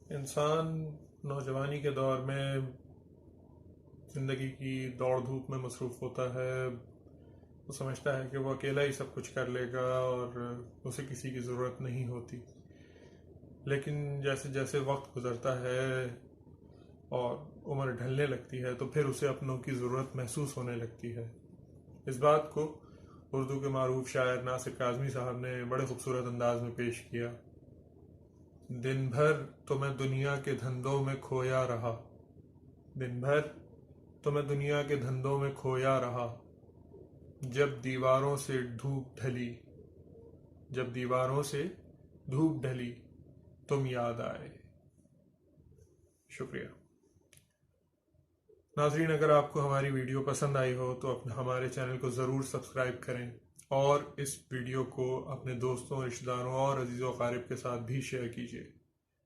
इंसान नौजवानी के दौर में ज़िंदगी की दौड़ धूप में मसरूफ़ होता है। वो समझता है कि वो अकेला ही सब कुछ कर लेगा और उसे किसी की ज़रूरत नहीं होती। लेकिन जैसे जैसे वक्त गुज़रता है और उम्र ढलने लगती है तो फिर उसे अपनों की ज़रूरत महसूस होने लगती है। इस बात को उर्दू के मारूफ शायर नासिर काज़मी साहब ने बड़े खूबसूरत अंदाज में पेश किया। दिन भर तो मैं दुनिया के धंधों में खोया रहा, दिन भर तो मैं दुनिया के धंधों में खोया रहा। जब दीवारों से धूप ढली, जब दीवारों से धूप ढली तुम याद आए। शुक्रिया। नाजरीन, अगर आपको हमारी वीडियो पसंद आई हो तो हमारे चैनल को ज़रूर सब्सक्राइब करें और इस वीडियो को अपने दोस्तों, रिश्तेदारों और अजीज़ व अकारिब के साथ भी शेयर कीजिए।